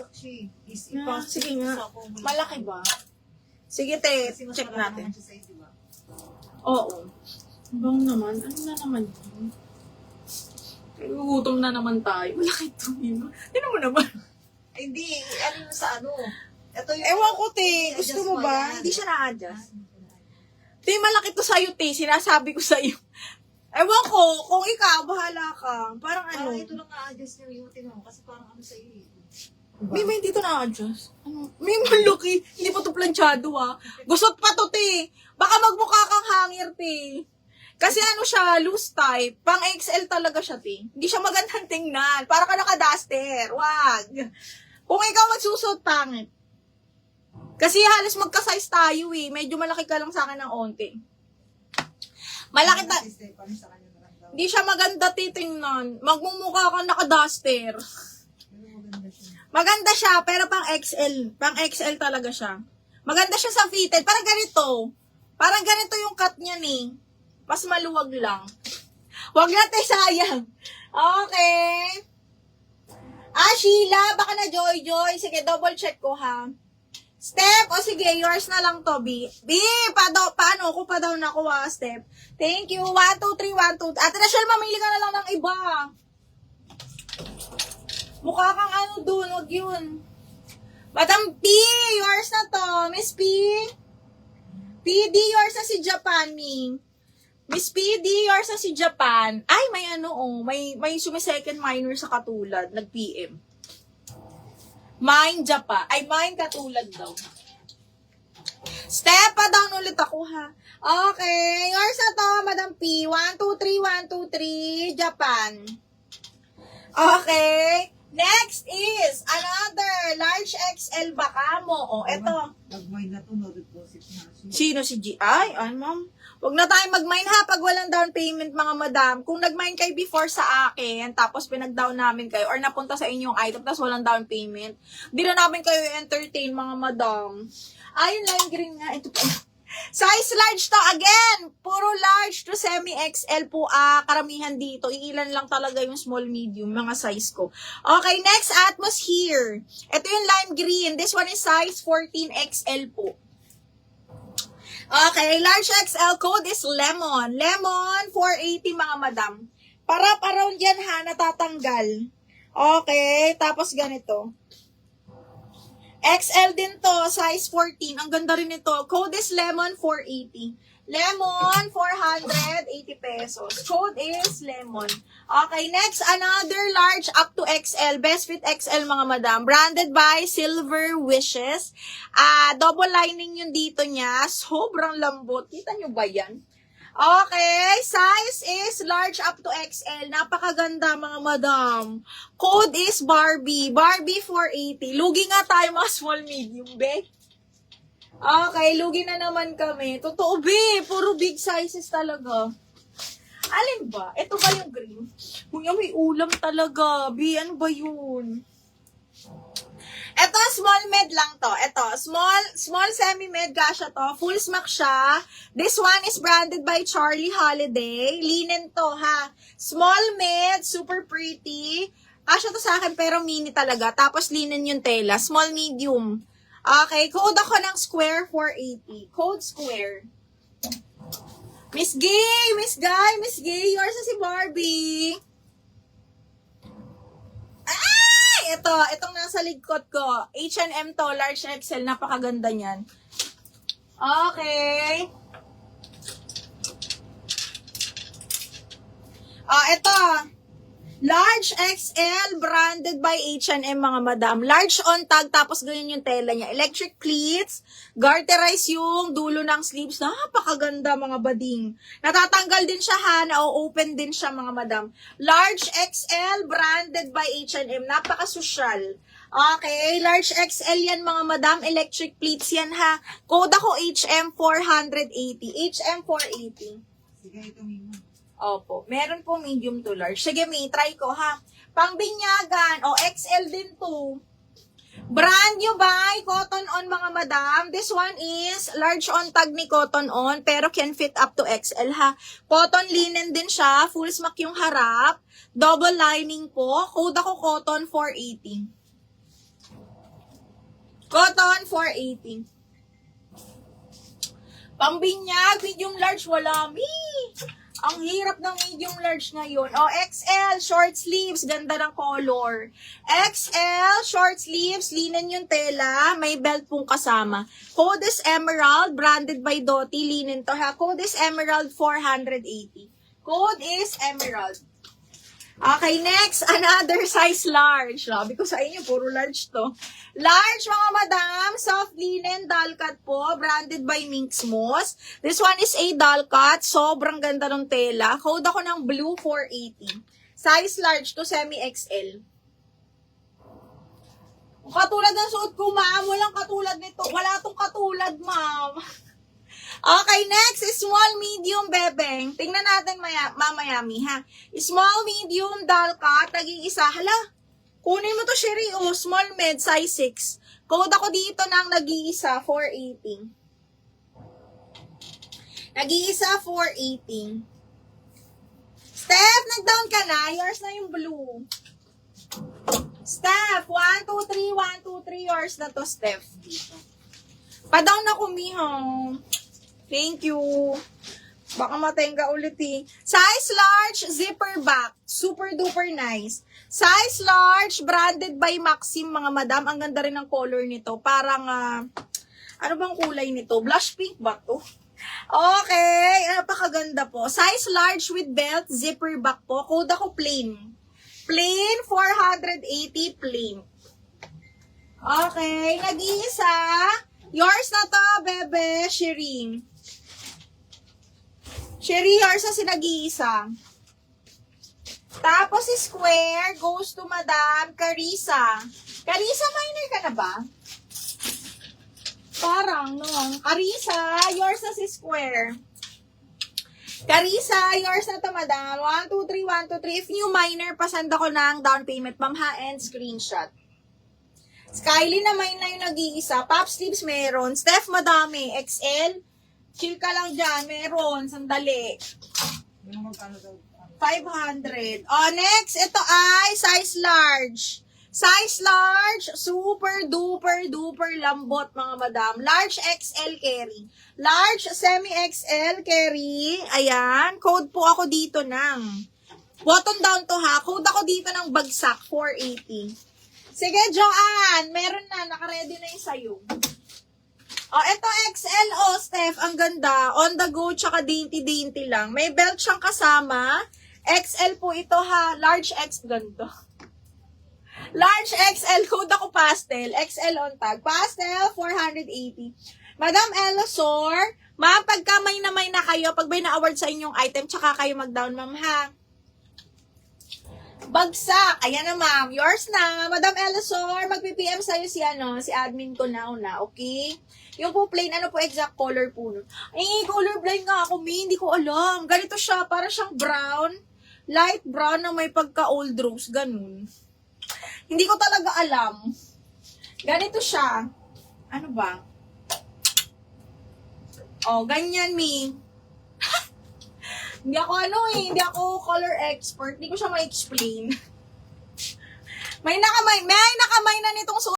bagsak siya eh. Sige nga. Malaki ba? Sige, te. Kasi mas Check malaki natin. naman siya sa'yo, di ba? Oo. Bang naman. Ano na naman yun? Gugutom na naman tayo. Malaki ito yun. Tinan mo naman. Ay, hindi. Ano yun sa ano? Ito yung... Ewan ko, te. Gusto mo ba? Hindi siya na-adjust. Te, malaki to sa'yo, te. Sinasabi ko sa'yo. Ewan ko. Kung ikaw, bahala ka. Parang ano. Parang ito lang na-adjust niya yung tingnan mo. Kasi parang ano sa'yo eh. May hindi to na-adjust. Ano? May malaki. Hindi pa to planchado, ah. Gusot pa to, te. Baka magmukha kang hanger, te. Kasi ano siya, loose type. Pang XL talaga siya, te. Hindi siya magandang tingnan. Para ka naka-duster. Wag. Kung ikaw magsusot, pangit. Kasi halos magka-size tayo, eh. Medyo malaki ka lang sa akin ng onti. Malaki ta... Hindi siya maganda titingnan. Magmumukha kang naka-duster. Maganda siya, pero pang XL. Pang XL talaga siya. Maganda siya sa fitted. Parang ganito. Parang ganito yung cut niya ni. Mas maluwag lang. Wag na tayo sayang. Okay. Sheila, baka na Joy. Sige, double check ko ha. Step, o sige, yours na lang to, B. B, paano? Ko pa daw na ko ha, Step. Thank you. 1, 2, 3, 1, 2. Ate Rachel, mamili ka na lang ng iba. Mukha kang ano dun, wag yun. Madam P, yours na to. Miss P. PD, yours na si Japan, Ming. Miss PD, yours na si Japan. Ay, may ano, may sumisecond minor sa katulad. Nag-PM. Mine Japan. Ay, mine katulad daw. Step pa down ulit ako, ha. Okay, yours na to, Madam P. 1, 2, 3, 1, 2, 3, Japan. Okay. Next is another large XL baka mo. O, eto. Nag-mine na to, no deposit na siya. Sino si G? Ay, ma'am. Huwag na tayo mag-mine ha pag walang down payment, mga madam. Kung nag-mine kayo before sa akin, tapos pinag-down namin kayo, or napunta sa inyong item, tapos walang down payment, di na namin kayo entertain, mga madam. Ayun lang, green nga. Ito pa. Size large to. Again, puro large to semi-XL po. Karamihan dito. Iilan lang talaga yung small, medium, mga size ko. Okay, next, Atmosphere. Ito yung lime green. This one is size 14XL po. Okay, large XL code is lemon. Lemon, 480 mga madam. Para-around yan ha, natatanggal. Okay, tapos ganito. XL din to, size 14. Ang ganda rin ito. Code is lemon, 480. Lemon, 480 pesos. Code is lemon. Okay, next, another large up to XL. Best Fit XL, mga madam. Branded by Silver Wishes. Double lining yung dito niya. Sobrang lambot. Kita nyo ba yan? Okay, size is large up to XL. Napakaganda, mga madam. Code is Barbie. Barbie 480. Lugi nga tayo, mga small, medium, be. Okay, lugi na naman kami. Totoo, be. Puro big sizes talaga. Alin ba? Ito ba yung green? Kuya, may ulam talaga. Be, ano ba yun? Ito, small med lang to. Ito, small semi-med kasha to. Full smack siya. This one is branded by Charlie Holiday. Linen to, ha. Small med, super pretty. Kasha to sa akin, pero mini talaga. Tapos linen yung tela. Small, medium. Okay, code ako ng square 480. Code square. Miss Gay, Miss Gay, yours na si Barbie. Itong nasa likod ko. H&M to, large XL, napakaganda niyan. Okay. Ito. Large XL, branded by H&M, mga madam. Large on tag, tapos ganyan yung tela niya. Electric pleats, garterize yung dulo ng sleeves. Napakaganda, mga bading. Natatanggal din siya, ha. Na-open din siya, mga madam. Large XL, branded by H&M. Napaka-social. Okay, large XL yan, mga madam. Electric pleats yan, ha. Code ako HM480. HM480. Sige, ito Mimo. Opo. Meron po medium to large. Sige, may try ko, ha. Pangbinyagan. XL din to. Brand new by Cotton On, mga madam. This one is large on tag ni Cotton On, pero can fit up to XL, ha. Cotton linen din siya. Full smack yung harap. Double lining po. Code ako Cotton 480. Cotton, 480. Pambinyag, medium large, wala. Ang hirap ng medium large ngayon. O, XL, short sleeves, ganda ng color. XL, short sleeves, linen yung tela, may belt pong kasama. Code is Emerald, branded by Doty, linen to ha. Code is Emerald, 480. Code is Emerald. Okay, next, another size large. Sabi ko sa inyo, puro large to. Large, mga madam, soft linen, doll cut po, branded by Minx Moss. This one is a doll cut. Sobrang ganda ng tela. Code ako ng blue, 480. Size large to semi-XL. Katulad ng suot ko, ma'am. Walang katulad nito. Wala tong katulad, ma'am. Okay, next is small, medium, bebeng. Tingnan natin mamaya, ha. Small, medium, doll cut, nag-iisa. Hala, kunin mo to, Sherry. Oh, small, med, size 6. Code ako dito ng nag-iisa, 480. Nag-iisa, 480. Steph, nag-down ka na. Yours na yung blue. Steph, 1, 2, 3, 1, 2, 3. Yours na to, Steph. Dito. Pa-down na kumihong. Thank you. Baka matenga ulit eh. Size large, zipper back. Super duper nice. Size large, branded by Maxim, mga madam. Ang ganda rin ng color nito. Parang, ano bang kulay nito? Blush pink ba to? Okay, napakaganda po. Size large with belt, zipper back po. Code ako plain. Plain, 480 plain. Okay, nag-iisa. Yours na to, bebe, Shireen. Sherry, yours na si nag-iisa. Tapos si square goes to Madam Carissa. Carissa, minor ka na ba? Parang, no. Carissa, yours na si square. Carissa, yours na to, Madam. 1, 2, 3, 1, 2, 3. If new minor, pasend ako ng down payment, ma'am ha, and screenshot. Skyline naman na yung nag-iisa. Pop sleeves meron. Steph, madami. XL. Chill ka lang dyan. Meron. Sandali. 500. Oh, next. Ito ay size large. Size large. Super duper duper lambot, mga madam. Large XL carry. Large semi-XL carry. Ayan. Code po ako dito ng button down to ha. Code ako dito ng bagsak. 480. Sige, Joanne. Meron na. Nakaready na yung sayo. Oh, ito XL, oh, Steph, ang ganda. On the go, tsaka dainty-dainty lang. May belt siyang kasama. XL po ito, ha. Large X, ganda. Large XL, code ako pastel. XL on tag. Pastel, 480. Madam Elosor, ma'am, pagka may na kayo, pag may na-award sa inyong item, tsaka kayo mag-down, ma'am, ha. Bagsak. Ayan na, ma'am. Yours na. Madam Elosor, mag-PPM sa'yo si admin ko na, okay? Yung po plain, ano po exact color po nun? Colorblind nga ako, hindi ko alam. Ganito siya, para siyang brown. Light brown na may pagka-old rose, ganun. Hindi ko talaga alam. Ganito siya. Ano ba? Oh, ganyan, mi. Hindi ako hindi ako color expert. Hindi ko siya ma-explain. May nakamay na nitong